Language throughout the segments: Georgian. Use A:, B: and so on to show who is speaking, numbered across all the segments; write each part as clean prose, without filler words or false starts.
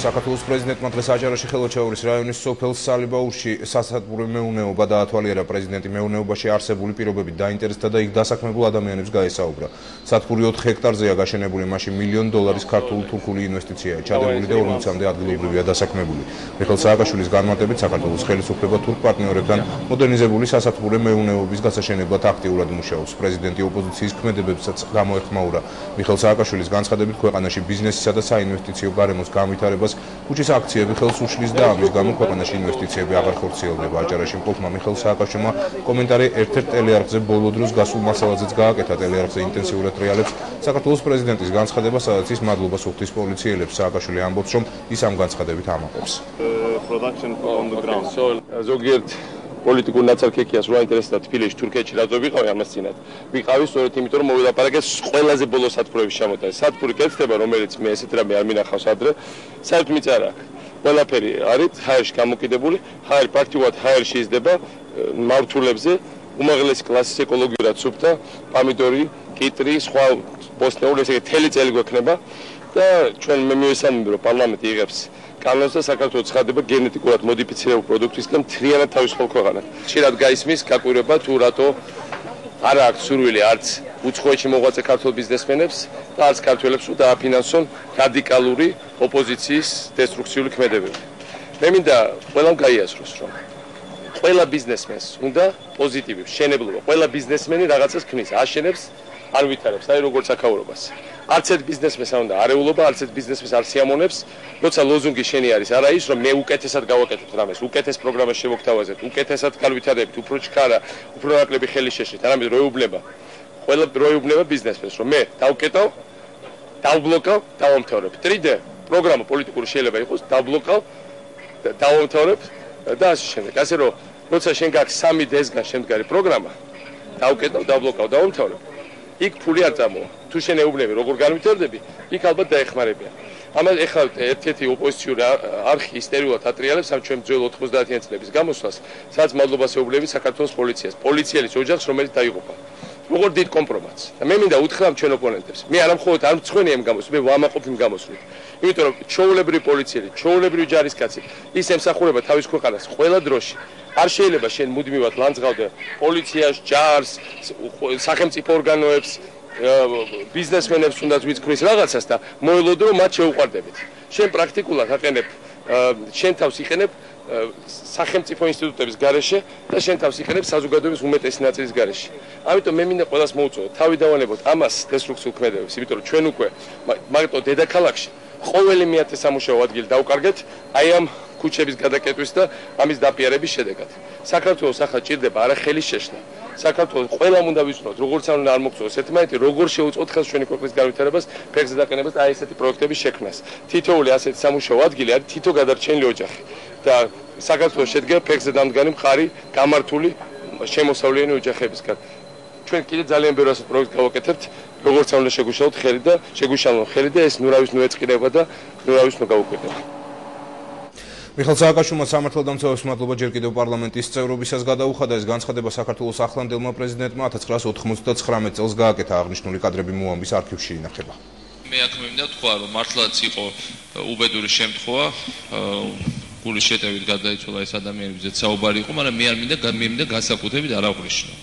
A: საქართველოს პრეზიდენტმა დღეს აჭარაში ხელოჩაურის რაიონის სოფელ სალიბაურში სასათბური მეურნეობა დაათვალიერა. პრეზიდენტი მეურნეობაში არსებული პირობებით დაინტერესდა და იქ დასაქმებულ ადამიანებს გაესაუბრა. სათბური 4 ჰექტარზეა გაშენებული, მაშინ $1 მილიონ ქართულ-თურქული ინვესტიციაა ჩადებული და 40-მდე ადგილობრივია დასაქმებული. მიხეილ სააკაშვილის განმარტებით საქართველოს ხელისუფლება თურქ პარტნიორებთან მოდერნიზებული სასათბური მეურნეობის გასაშენებლად აქტიურად მუშაობს. პრეზიდენტი ოპოზიციის ქმედებებსაც გამოეხმაურა. მიხეილ სააკაშვილის განცხადებით ქვეყანაში ბიზნესისა და საინვესტიციო გარემოს განვითარებას ქუჩის აქციები ხელს უშლის და ამის გამო ქვეყანაში ინვესტიციები აღარ ხორციელდება. აჭარაში მყოფმა მიხეილ სააკაშვილმა კომენტარი ერთ-ერთ ტელეარხზე ბოლო დროს გასულ მასალაზეც გააკეთა. ტელეარხზე ინტენსიურად რეალებს საქართველოს პრეზიდენტის განცხადება, სადაც ის მადლობას უხდის პოლიციელებს. სააკაშვილი ამბობს, რომ ის ამ განცხადებით ამაყობს.
B: ზოგიერთ პოლიტიკურ ნაცარქექიას რა ინტერესდა თბილისში, თურქეთში რატო ვიყავი ამას წინათ? ვიყავი სწორედ იმიტომ, რომ მოვილაპარაკე ყველაზე ბოლო სათბურების შემოტანის. სათბური კეთდება, რომელიც მე ესეთ რამე არ მინახავს ადრე, საერთოდ მიწარა აქვს. ყველაფერი არის ჰაერში გამოკიდებული, ჰაერი პრაქტიკულად ჰაერში იზრდება მავთულებზე, უმაღლესი კლასის ეკოლოგიურად სუფთა, პომიდორი, კიტრი, სხვა ბოსტნეული, ესე იგი მთელი წელი გვექნება და ჩვენ მე მივესალმები, რომ პარლამენტი იღებს კანონს და საქართველოს ცხადდება გენეტიკურად მოდიფიცირებულ პროდუქტისგან მთლიანად თავისუფალ ქვეყანად. ხშირად გაისმის გაკვირვება თუ რატო არ აქვს სურვილი არც უცხოეთში მოღვაწე ქართულ ბიზნესმენებს და არც ქართველებს რომ დააფინანსონ რადიკალური ოპოზიციის დესტრუქციული ქმედებები. მე მინდა ყველამ გაიაზროს, რომ ყველა ბიზნესმენს უნდა პოზიტივი მშენებლობა. ყველა ბიზნესმენი რაღაცას ქმნის, აშენებს, არ ვითარებს, აი როგორც აქაურობას. არც ერთ ბიზნესმენს არ უნდა არეულობა, არც ერთ ბიზნესმენს არ სიამონებს, როცა ლოზუნგი შენი არის, არა ის, რომ მე უკეთესად გავაკეთებ რამეს, უკეთეს პროგრამას შევოგთავაზებ, უკეთესად განვითარებით, უფრო ჩქარა, უფრო ნაკლები ხელი შეშლით, არამედ როეუბნება. ყველა როეუბნება ბიზნესმენს, რომ მე დავკეტავ, დავბლოკავ, დავამთავრებ. 3D პროგრამა პოლიტიკური შეიძლება იყოს, დავბლოკავ, დავამთავრებ და ასე შემდეგ. ასე რომ, როცა შენ გაქვს 3D-სგან შემდგარი პროგრამა, დავკეტავ, დავბლოკავ, დავამთავრებ. იქ ფული არ წამოვა. თუ შენ ეუბნები როგორ განვითარდები, იქ ალბათ დაეხმარებიან. ამას ეხლა ერთ-ერთი ოპოზიციური არხი ისტორიულად ატრიალებს ამ ჩვენ ძველ 90-იან წლების გამოსვლას, სადაც მადლობას ეუბნები საქართველოს პოლიციას, პოლიციელის ოჯახს, რომელიც დაიღუპა. როგორ დიდ კომპრომატს. და მე მინდა უთხრა ამ ჩვენ ოპონენტებს. მე არა მხოლოდ არ მწხვენი ამ გამოსვლით, მე ვამაყობ იმ მოსვლით. იმიტომ რომ ჩაოულებრივი პოლიციელი, ჩაოულებრივი ჯარისკაცი ის ემსახურება თავის ქვეყანას ყველა დროში. არ შეიძლება შენ მუდმივად ლანძღავდე პოლიციას, ჯარს, სახელმწიფო ორგანოებს, ბიზნესმენებს თუნდაც ვიძღვნის რაღაცას და მოელოდო რომ მათ შეუყვარდებით. შენ პრაქტიკულად აყენებ, შენ თავს იყენებ სახელმწიფო ინსტიტუტების გარეშე და შენ თავს იყენებ საზოგადოების უმეტესი ნაწილის გარეშე. ამიტომ მე მინდა ყველას მოუწოდოთ, თავი დავანებოთ ამას დესტრუქციულ ქმედებებს, იმიტომ რომ ჩვენ უკვე მაგიტო დედაქალაქში ყოველი მეათე სამუშაო ადგილი დავკარგეთ აი ამ ქუჩების გადაკეტვის და ამის დაპირების შედეგად. საქართველოს ახლა ჭირდება არა ხელის შეშლა. საქართველოს ყველამ უნდა ვიცნოთ, როგორც არ მოგწონს ერთმანეთი, როგორ შეუწყოთ ხელს ჩვენი ქვეყნის განვითარებას, ფეხზე დაყენებას და აი ესეთი პროექტების შექმნას. თითოეული ასეთი სამუშაო ადგილი არის თითო გადარჩენილი ოჯახი და საქართველოს შედგება ფეხზე დამდგარი მყარი, გამართული, შემოსავლიანი ოჯახებისგან. ჩვენ კიდე ძალიან ბევრ ასეთ პროექტს გავაკეთებთ, როგორც არ უნდა შეგუშალოთ ხელი და შეგუშალოთ ხელი და ეს ნურავის ნუეწყირება და ნურავის ნუ გაუკვირდება.
A: მიხეილ სააკაშვილმა სამართალდამცავებს მადლობა ჯერ კიდევ პარლამენტის წევრობისას გადაუხადა. ეს განცხადება საქართველოს ახლანდელმა პრეზიდენტმა 1999 წელს გააკეთა. აღნიშნული კადრები მოამბის არქივში ინახება.
C: მე აქ მინდა თქვა, რომ მართლაც იყო უბედური შემთხვევა, გულის შეტევით გადაიცვალა ეს ადამიანებზე საუბარი იყო, მაგრამ მე არ მინდა განსაკუთრებით არ აღვნიშნო.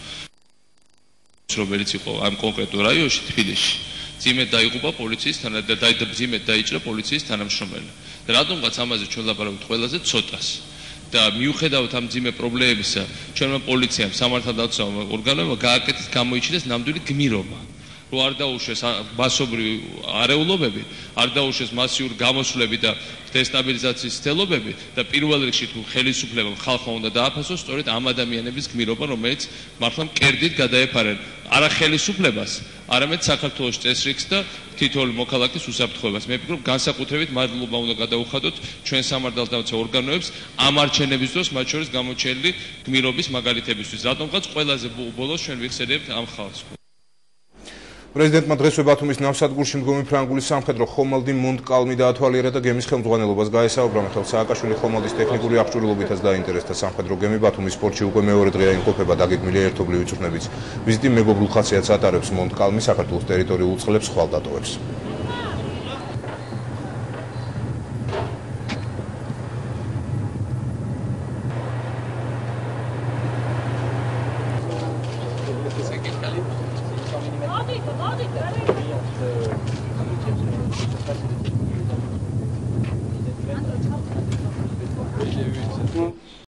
C: რომელიც იყო ამ კონკრეტულ რაიონში თბილისში. ძიმედ დაიღუპა პოლიციისთან და ძიმედ დაიჭრა პოლიციის თანამშრომელი. და რატომღაც ამაზე ჩვენ ლაპარაკობთ ყველაზე ცოტას. და მიუხედავად ამ ძიმე პრობლემებისა, ჩვენმა პოლიციამ, სამართალდამცავ ორგანოებმა გააკეთეს გამოიჩინეს ნამდვილი გმირობა. რომ არ დაუშვეს მასობრივი არეულობები, არ დაუშვეს მასიური გამოსვლები და დესტაბილიზაციის ცდელობები და პირველ რიგში თუ ხელისუფლებამ ხალხმა უნდა დააფასოს სწორედ ამ ადამიანების გმირობა, რომელიც მართლა მკერდით გადაეფარნენ არა ხელისუფლებას, არამედ საქართველოს წესრიგს და თითოეული მოქალაქის უსაფრთხოებას. მე ვფიქრობ, განსაკუთრებით მადლობა უნდა გადაუხადოთ ჩვენ სამართალდამცავ ორგანოებს ამ არჩევნების დროს, მათ შორის გამოჩენილი გმირობის მაგალითებისთვის. რატომღაც ყველაზე ბოლოს ჩვენ ვიხსენებთ ამ ხალხს.
A: პრეზიდენტმა დღესვე ბათუმის ნავსადგურში მდგომი ფრანგული სამხედრო ხომალდი მონტკალმი დაათვალიერა და გემის ხელმძღვანელობას გაესაუბრა. მიხეილ სააკაშვილი ხომალდის ტექნიკური აღჭურვილობითაც დაინტერესდა. სამხედრო გემი ბათუმის პორტში უკვე მეორე დღეა იმყოფება, დაგეგმილია ერთობლივი წვრთნებით. ვიზიტი მეგობრულ ხასიათს ატარებს. მონტკალმი საქართველოს ტერიტორიულ წყლებს ხვალ დატოვებს.
D: Молодец, молодец.